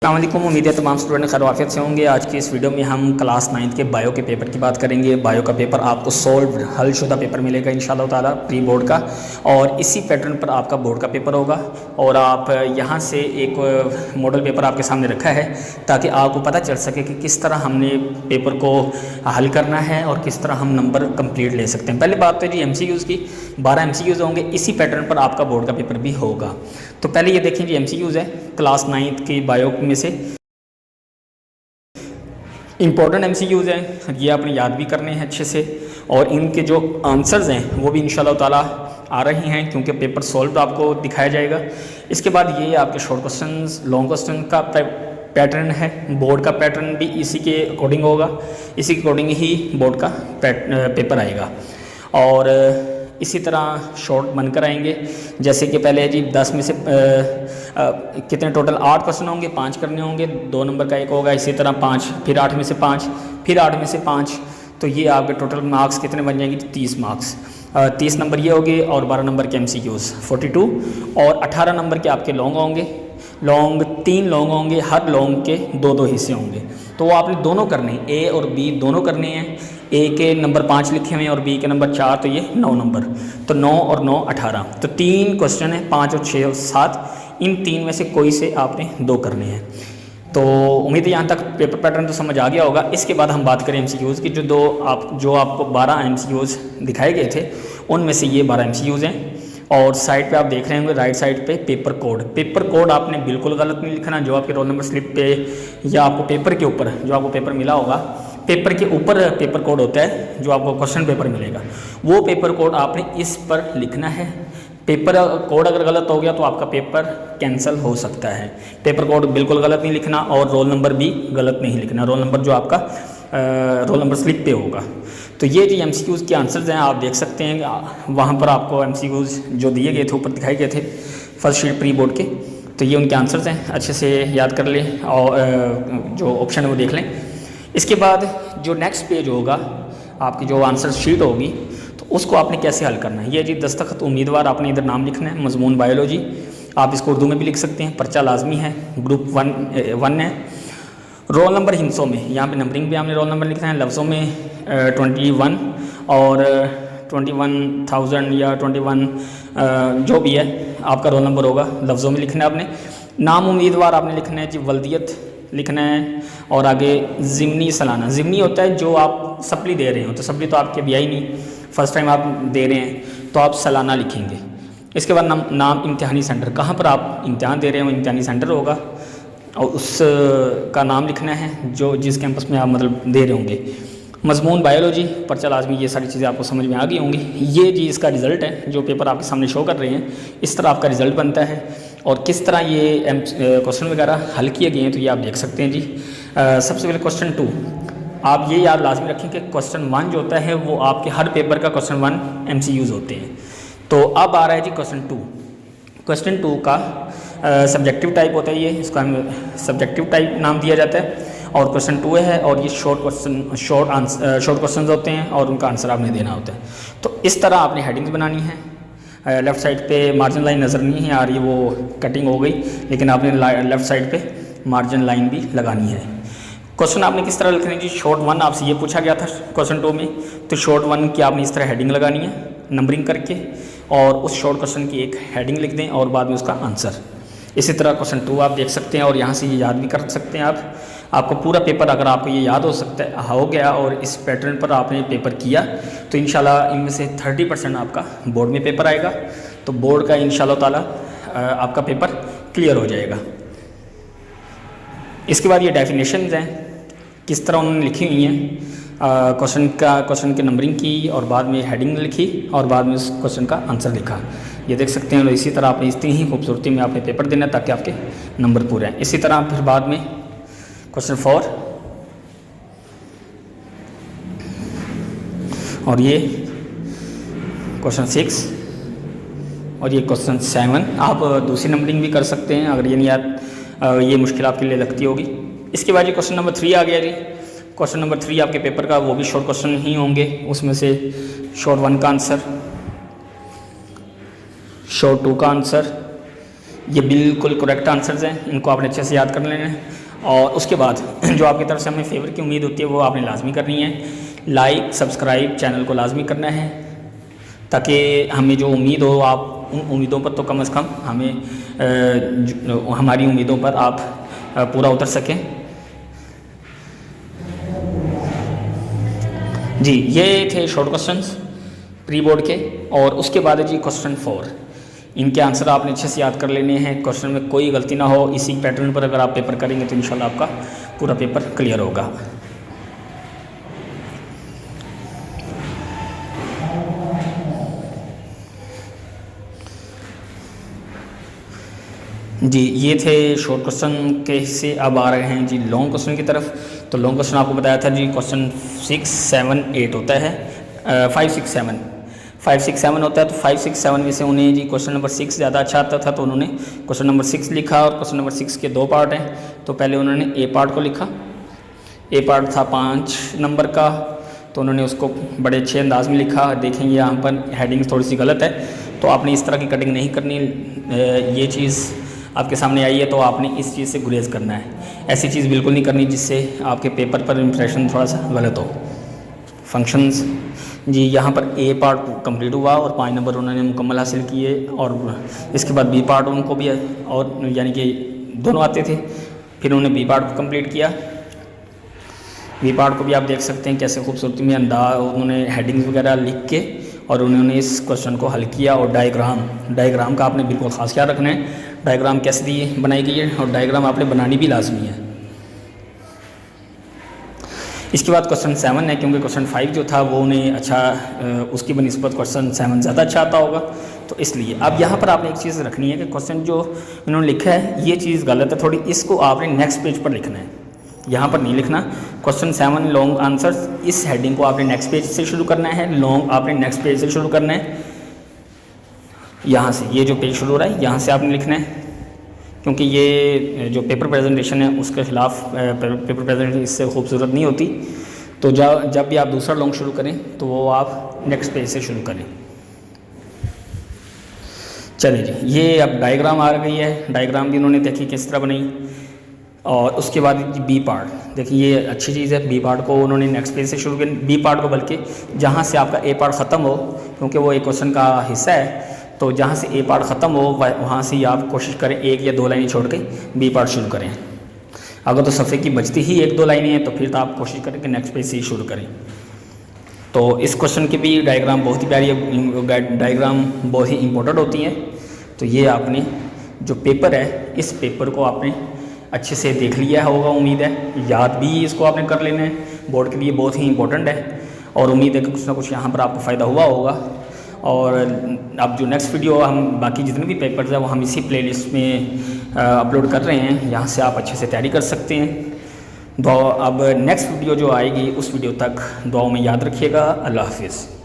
अस्सलामुअलैकुम। उम्मीद है तमाम स्टूडेंट खैर आफियत से होंगे। आज की इस वीडियो में हम क्लास 9 के बायो के पेपर की बात करेंगे। बायो का पेपर आपको सॉल्व हलशुदा पेपर मिलेगा इंशाल्लाह ताला प्री बोर्ड का, और इसी पैटर्न पर आपका बोर्ड का पेपर होगा। और आप यहाँ से एक मॉडल पेपर आपके सामने रखा है ताकि आपको पता चल सके कि किस तरह हमने पेपर को हल करना है और किस तरह हम नंबर कंप्लीट ले सकते हैं। पहले बात तो जी MCQs की, 12 MCQs होंगे। इसी पैटर्न पर आपका बोर्ड का पेपर भी होगा। तो पहले ये देखें जी MCQs है क्लास 9 की बायो में से इम्पोर्टेंट MCQs हैं, ये आपने याद भी करने हैं अच्छे से, और इनके जो आंसर्स हैं वो भी इंशाल्लाह ताला आ रही हैं क्योंकि पेपर सॉल्व आपको दिखाया जाएगा। इसके बाद ये आपके शॉर्ट क्वेश्चंस, लॉन्ग क्वेश्चन का पैटर्न है। बोर्ड का पैटर्न भी इसी के अकॉर्डिंग होगा, इसी के अकॉर्डिंग ही बोर्ड का पेपर आएगा। और इसी तरह शॉर्ट बनकर आएंगे, जैसे कि पहले जी 10 में से कितने टोटल 8 क्वेश्चन होंगे, 5 करने होंगे, 2 नंबर का एक होगा। इसी तरह 5, फिर 8 में से 5, फिर 8 में से 5, तो ये आपके टोटल मार्क्स कितने बन जाएंगे? 30 मार्क्स। 30 नंबर ये होंगे और 12 नंबर के MCQs 42, और 18 नंबर के आपके लॉन्ग होंगे। लॉन्ग 3 लॉन्ग होंगे, हर लॉन्ग के 2-2 हिस्से होंगे। तो वो आपने दोनों करने हैं, A और B दोनों करने हैं। A के नंबर 5 लिखे हुए हैं और B के नंबर 4, तो ये 9 नंबर। तो 9 और 9 18। तो 3 क्वेश्चन है, 5 और 6 और 7। इन 3 में से कोई से आपने 2 करने हैं। तो उम्मीद है यहाँ तक पेपर पैटर्न तो समझ आ गया होगा। इसके बाद हम बात करें MCQs की। जो आपको 12 MCQs दिखाए गए थे उनमें से ये 12 MCQs हैं। और साइड पे आप देख रहे होंगे राइट साइड पे पेपर कोड। पेपर कोड आपने बिल्कुल गलत नहीं लिखना। जो आपके रोल नंबर स्लिप पे या आपको पेपर के ऊपर जो आपको पेपर मिला होगा, पेपर के ऊपर पेपर कोड होता है जो आपको क्वेश्चन पेपर मिलेगा, वो पेपर कोड आपने इस पर लिखना है। पेपर कोड अगर गलत हो गया तो आपका पेपर कैंसिल हो सकता है। पेपर कोड बिल्कुल गलत नहीं लिखना और रोल नंबर भी गलत नहीं लिखना। रोल नंबर जो आपका रोल नंबर स्लिप पे होगा। तो ये जो MCQs के आंसर्स हैं आप देख सकते हैं, वहाँ पर आपको MCQs जो दिए गए थे ऊपर दिखाए गए थे फर्स्ट शीट प्री बोर्ड के, तो ये उनके आंसर्स हैं। अच्छे से याद कर लें और जो ऑप्शन है वो देख लें। इसके बाद जो नेक्स्ट पेज होगा आपकी जो आंसर शीट होगी, तो उसको आपने कैसे हल करना है। ये जी दस्तखत उम्मीदवार आपने इधर नाम लिखना है, मजमून बायोलॉजी, आप इसको उर्दू में भी लिख सकते हैं। पर्चा लाजमी है, ग्रुप 1 है। रोल नंबर हिंसों में, यहाँ पे नंबरिंग भी आपने रोल नंबर लिखना है। लफ्ज़ों में 21 और 21,000 या 21 जो भी है आपका रोल नंबर होगा, लफ्ज़ों में लिखना है आपने। नाम उम्मीदवार आपने लिखना है जी, वल्दियत लिखना है, और आगे ज़िमनी सालाना। ज़िमनी होता है जो आप सप्ली दे रहे हो, तो सप्ली तो आपके भी आई नहीं, फर्स्ट टाइम आप दे रहे हैं तो आप सालाना लिखेंगे। इसके बाद नाम इम्तिहानी सेंटर, कहाँ पर आप इम्तिहान दे रहे हो इम्तिहानी सेंटर होगा, और उस का नाम लिखना है जो जिस कैंपस में आप मतलब दे रहे होंगे। मजमून बायोलॉजी, पर्चा लाजमी, ये सारी चीज़ें आपको समझ में आ गई होंगी। ये जी इसका रिज़ल्ट है जो पेपर आपके सामने शो कर रहे हैं। इस तरह आपका रिज़ल्ट बनता है और किस तरह ये क्वेश्चन वगैरह हल किए गए हैं तो ये आप देख सकते हैं जी। सबसे पहले क्वेश्चन 2, आप ये याद लाजमी रखें कि क्वेश्चन 1 जो होता है वो आपके हर पेपर का क्वेश्चन 1 MCQs होते हैं। तो अब आ रहा है जी क्वेश्चन 2। क्वेश्चन 2 का सब्जेक्टिव टाइप होता है, ये इसका सब्जेक्टिव टाइप नाम दिया जाता है। और क्वेश्चन 2 है और ये शॉर्ट क्वेश्चन होते हैं और उनका आंसर आपने देना होता है। तो इस तरह आपने हेडिंग्स बनानी है। लेफ़्ट साइड पे मार्जिन लाइन नज़र नहीं है आ रही, वो कटिंग हो गई, लेकिन आपने लेफ़्ट साइड पे मार्जिन लाइन भी लगानी है। क्वेश्चन आपने किस तरह लिखना है जी? शॉर्ट 1 आपसे ये पूछा गया था क्वेश्चन 2 में, तो शॉर्ट 1 की आपने इस तरह हेडिंग लगानी है नंबरिंग करके, और उस शॉर्ट क्वेश्चन की एक हेडिंग लिख दें और बाद में उसका आंसर। इसी तरह क्वेश्चन 2 आप देख सकते हैं और यहाँ से ये याद भी कर सकते हैं आपको पूरा पेपर अगर आपको ये याद हो गया और इस पैटर्न पर आपने पेपर किया तो इंशाल्लाह इनमें से 30% आपका बोर्ड में पेपर आएगा। तो बोर्ड का इंशाल्लाह ताला आपका पेपर क्लियर हो जाएगा। इसके बाद ये डेफिनेशंस हैं किस तरह उन्होंने लिखी हुई हैं। क्वेश्चन के नंबरिंग की और बाद में हेडिंग लिखी और बाद में उस क्वेश्चन का आंसर लिखा। ये देख सकते हैं। इसी तरह आपने इतनी ही खूबसूरती में आपने पेपर देना है ताकि आपके नंबर पूरे हैं। इसी तरह फिर बाद में क्वेश्चन 4 और ये क्वेश्चन 6 और ये क्वेश्चन 7। आप दूसरी नंबरिंग भी कर सकते हैं अगर ये नहीं याद, ये मुश्किल आपके लिए लगती होगी। इसके बाद ये क्वेश्चन नंबर 3 आ गया जी। क्वेश्चन नंबर 3 आपके पेपर का वो भी शॉर्ट क्वेश्चन ही होंगे, उसमें से शॉर्ट 1 का आंसर, शॉर्ट 2 का आंसर, ये बिल्कुल करेक्ट आंसर्स हैं, इनको आपने अच्छे से याद कर लेना है। और उसके बाद जो आपकी तरफ से हमें फेवर की उम्मीद होती है वो आपने लाजमी करनी है। लाइक सब्सक्राइब चैनल को लाजमी करना है, ताकि हमें जो उम्मीद हो आप उन उम्मीदों पर तो कम से कम हमें हमारी उम्मीदों पर आप पूरा उतर सकें। जी ये थे शॉर्ट क्वेश्चंस प्री बोर्ड के। और उसके बाद है जी क्वेश्चन 4। इनके आंसर आपने अच्छे से याद कर लेने हैं, क्वेश्चन में कोई गलती ना हो। इसी पैटर्न पर अगर आप पेपर करेंगे तो इंशाल्लाह आपका पूरा पेपर क्लियर होगा। जी ये थे शॉर्ट क्वेश्चन के से। अब आ रहे हैं जी लॉन्ग क्वेश्चन की तरफ। तो लॉन्ग क्वेश्चन आपको बताया था जी क्वेश्चन 6, 7, 8 होता है, 5, 6, 7 होता है। तो 5, 6, 7 में से उन्हें जी क्वेश्चन नंबर 6 ज़्यादा अच्छा आता था, तो उन्होंने क्वेश्चन नंबर 6 लिखा। और क्वेश्चन नंबर 6 के 2 पार्ट हैं, तो पहले उन्होंने ए पार्ट को लिखा। ए पार्ट था 5 नंबर का, तो उन्होंने उसको बड़े अच्छे अंदाज में लिखा। देखेंगे यहाँ पर हेडिंग थोड़ी सी गलत है, तो आपने इस तरह की कटिंग नहीं करनी। ये चीज़ आपके सामने आई है तो आपने इस चीज़ से गुरेज करना है। ऐसी चीज़ बिल्कुल नहीं करनी जिससे आपके पेपर पर इंप्रेशन थोड़ा सा गलत हो। फंक्शंस जी यहाँ पर ए पार्ट कंप्लीट हुआ और 5 नंबर उन्होंने मुकम्मल हासिल किए। और इसके बाद बी पार्ट उनको भी, और यानी कि दोनों आते थे, फिर उन्होंने बी पार्ट को कंप्लीट किया। बी पार्ट को भी आप देख सकते हैं कैसे खूबसूरती में उन्होंने हेडिंग्स वगैरह लिख के और उन्होंने इस क्वेश्चन को हल किया। और डायग्राम का आपने बिल्कुल खास ख्याल रखना है, डायग्राम कैसे दी बनाई गई है, और डायग्राम आपने बनानी भी लाजमी है। इसके बाद क्वेश्चन 7 है, क्योंकि क्वेश्चन 5 जो था वो उन्हें अच्छा उसकी बनिस्बत क्वेश्चन 7 ज़्यादा अच्छा आता होगा, तो इसलिए अब यहाँ पर आपने एक चीज़ रखनी है कि क्वेश्चन जो इन्होंने लिखा है ये चीज़ गलत है थोड़ी, इसको आपने नेक्स्ट पेज पर लिखना है, यहाँ पर नहीं लिखना। क्वेश्चन 7 लॉन्ग आंसर्स, इस हेडिंग को आपने नेक्स्ट पेज से शुरू करना है, लॉन्ग आपने नेक्स्ट पेज से शुरू करना है। यहाँ से ये जो पेज शुरू हो रहा है यहाँ से आपने लिखना है, क्योंकि ये जो पेपर प्रेजेंटेशन है उसके खिलाफ पेपर प्रेजेंटेशन इससे खूबसूरत नहीं होती। तो जब भी आप दूसरा लॉन्ग शुरू करें तो वो आप नेक्स्ट पेज से शुरू करें। चलिए जी, ये अब डायग्राम आ गई है। डायग्राम भी उन्होंने देखी किस तरह बनाई। और उसके बाद बी पार्ट, देखिए ये अच्छी चीज़ है। बी पार्ट को उन्होंने नेक्स्ट पेज से शुरू किया, बी पार्ट को, बल्कि जहाँ से आपका ए पार्ट ख़त्म हो, क्योंकि वो एक क्वेश्चन का हिस्सा है, तो जहाँ से ए पार्ट ख़त्म हो वहाँ से ही आप कोशिश करें 1 या 2 लाइनें छोड़ के बी पार्ट शुरू करें। अगर तो सफ़े की बचती ही 1-2 लाइनें हैं तो फिर तो आप कोशिश करें कि नेक्स्ट पेज से ही शुरू करें। तो इस क्वेश्चन की भी डायग्राम बहुत ही प्यारी है, डायग्राम बहुत ही इंपॉर्टेंट होती हैं। तो ये आपने जो पेपर है इस पेपर को आपने अच्छे से देख लिया होगा, उम्मीद है याद भी इसको आपने कर लेना है, बोर्ड के लिए बहुत ही इंपॉर्टेंट है। और उम्मीद है कि कुछ ना कुछ यहाँ पर आपको फ़ायदा हुआ होगा। और अब जो नेक्स्ट वीडियो हम बाकी जितने भी पेपर्स हैं वो हम इसी प्लेलिस्ट में अपलोड कर रहे हैं, यहाँ से आप अच्छे से तैयारी कर सकते हैं। अब नेक्स्ट वीडियो जो आएगी उस वीडियो तक दुआओं में याद रखिएगा। अल्लाह हाफिज़।